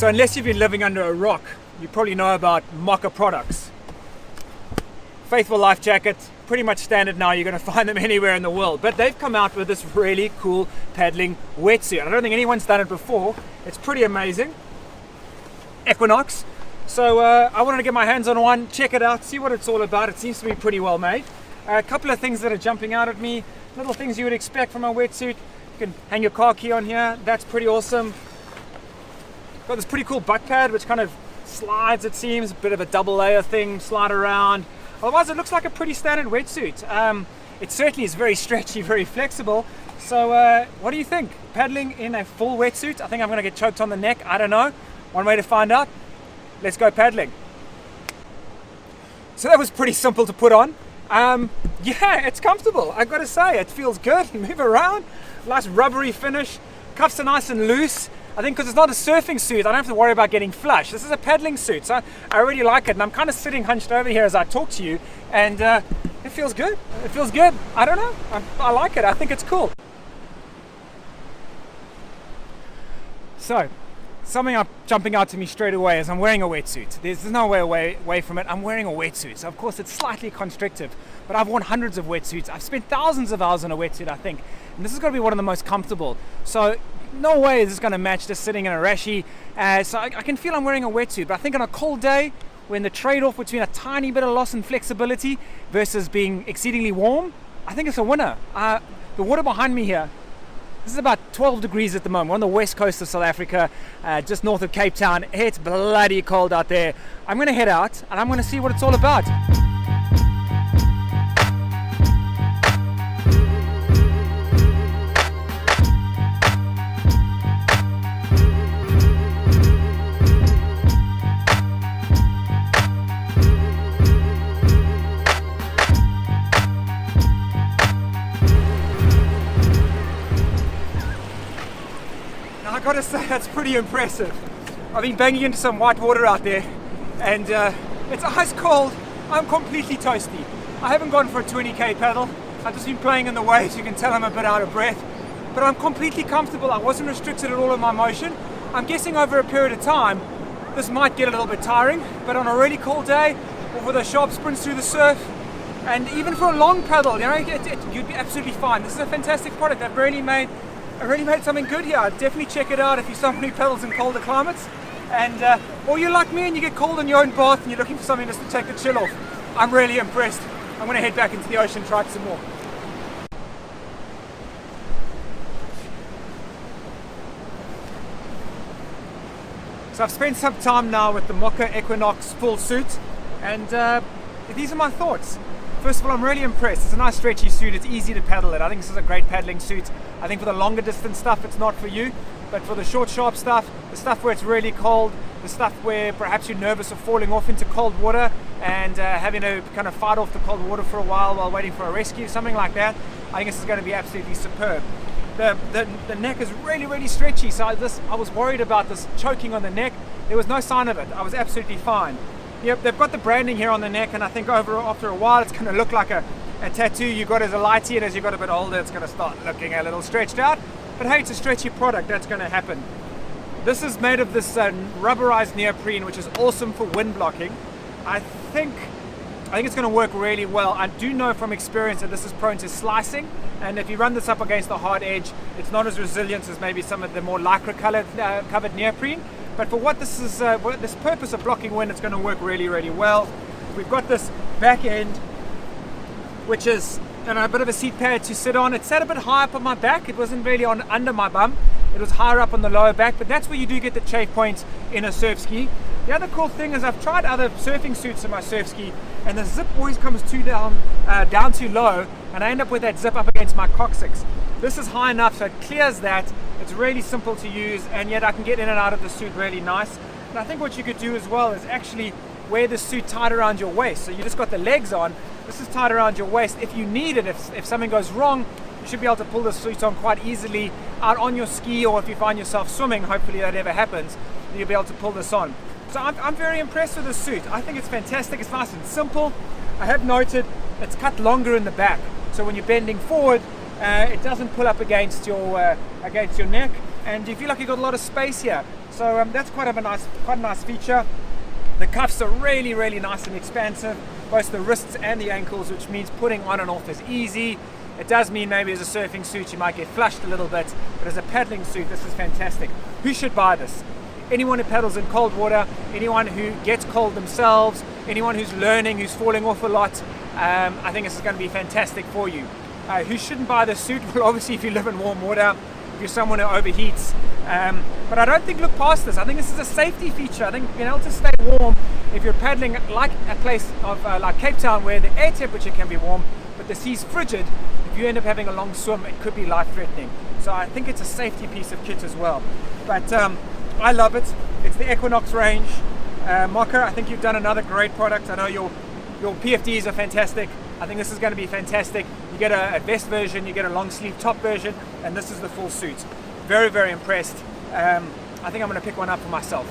So unless you've been living under a rock, you probably know about Mocke products. Faithful life jacket, pretty much standard now. You're going to find them anywhere in the world. But they've come out with this really cool paddling wetsuit. I don't think anyone's done it before. It's pretty amazing. Equinox. So I wanted to get my hands on one, check it out, see what it's all about. It seems to be pretty well made. A couple of things that are jumping out at me. Little things you would expect from a wetsuit. You can hang your car key on here. That's pretty awesome. Got this pretty cool butt pad which kind of slides, it seems, a bit of a double layer thing, slide around. Otherwise it looks like a pretty standard wetsuit. It certainly is very stretchy, very flexible. So what do you think? Paddling in a full wetsuit? I think I'm going to get choked on the neck, I don't know. One way to find out. Let's go paddling. So that was pretty simple to put on. Yeah, it's comfortable, I've got to say. It feels good, move around, nice rubbery finish, cuffs are nice and loose. I think because it's not a surfing suit, I don't have to worry about getting flush. This is a paddling suit, so I really like it. And I'm kind of sitting hunched over here as I talk to you, and it feels good. It feels good. I don't know. I like it. I think it's cool. So, something up jumping out to me straight away is I'm wearing a wetsuit. There's no way away from it. I'm wearing a wetsuit. So of course it's slightly constrictive, but I've worn hundreds of wetsuits. I've spent thousands of hours on a wetsuit, I think. And this is going to be one of the most comfortable. So no way is this going to match just sitting in a rashie. So I can feel I'm wearing a wetsuit, but I think on a cold day, when the trade-off between a tiny bit of loss in flexibility versus being exceedingly warm, I think it's a winner. The water behind me here, this is about 12 degrees at the moment. We're on the west coast of South Africa, just north of Cape Town. It's bloody cold out there. I'm going to head out and I'm going to see what it's all about. I gotta say, that's pretty impressive. I've been banging into some white water out there and it's ice cold. I'm completely toasty. I haven't gone for a 20k paddle. I've just been playing in the waves. You can tell I'm a bit out of breath, but I'm completely comfortable. I wasn't restricted at all in my motion. I'm guessing over a period of time this might get a little bit tiring, but on a really cold day or with a sharp sprint through the surf, and even for a long paddle, you know, you'd be absolutely fine. This is a fantastic product. I've really made something good here. I'd definitely check it out if you're someone who paddles in colder climates, and or you're like me and you get cold in your own bath and you're looking for something just to take the chill off. I'm really impressed. I'm going to head back into the ocean, try some more. So I've spent some time now with the Mocke Equinox full suit, and these are my thoughts. First of all, I'm really impressed. It's a nice stretchy suit. It's easy to paddle it. I think this is a great paddling suit. I think for the longer distance stuff, it's not for you. But for the short, sharp stuff, the stuff where it's really cold, the stuff where perhaps you're nervous of falling off into cold water and having to kind of fight off the cold water for a while waiting for a rescue, something like that, I think this is going to be absolutely superb. The neck is really, really stretchy. So I was worried about this choking on the neck. There was no sign of it. I was absolutely fine. Yep, they've got the branding here on the neck, and I think after a while it's going to look like a tattoo you got as a lighty, and as you got a bit older it's going to start looking a little stretched out. But hey, it's a stretchy product, that's going to happen. This is made of this rubberized neoprene, which is awesome for wind blocking. I think it's going to work really well. I do know from experience that this is prone to slicing, and if you run this up against the hard edge, it's not as resilient as maybe some of the more lycra covered neoprene. But for what this is, this purpose of blocking wind, it's going to work really, really well. We've got this back end, which is a bit of a seat pad to sit on. It sat a bit high up on my back. It wasn't really under my bum. It was higher up on the lower back, but that's where you do get the chafe points in a Surfski. The other cool thing is I've tried other surfing suits in my Surfski, and the zip always comes down too low, and I end up with that zip up against my coccyx. This is high enough so it clears that. It's really simple to use, and yet I can get in and out of the suit really nice. And I think what you could do as well is actually wear the suit tied around your waist. So you just got the legs on, this is tied around your waist. If you need it, if something goes wrong, you should be able to pull the suit on quite easily out on your ski, or if you find yourself swimming, hopefully that never happens, you'll be able to pull this on. So I'm very impressed with this suit. I think it's fantastic. It's nice and simple. I have noted it's cut longer in the back, so when you're bending forward, it doesn't pull up against your neck, and you feel like you've got a lot of space here. So that's quite a nice feature. The cuffs are really, really nice and expansive, both the wrists and the ankles, which means putting on and off is easy. It does mean maybe as a surfing suit you might get flushed a little bit, but as a paddling suit this is fantastic. Who should buy this? Anyone who paddles in cold water, anyone who gets cold themselves, anyone who's learning, who's falling off a lot. I think this is going to be fantastic for you. Who shouldn't buy this suit? Well, obviously if you live in warm water, if you're someone who overheats. But I don't think look past this. I think this is a safety feature. I think being able to stay warm if you're paddling like a place of like Cape Town where the air temperature can be warm but the sea's frigid, if you end up having a long swim it could be life-threatening. So I think it's a safety piece of kit as well. But I love it. It's the Equinox range. Mocke, I think you've done another great product. I know your PFDs are fantastic. I think this is going to be fantastic. You get a vest version, you get a long sleeve top version, and this is the full suit. Very, very impressed. I think I'm going to pick one up for myself.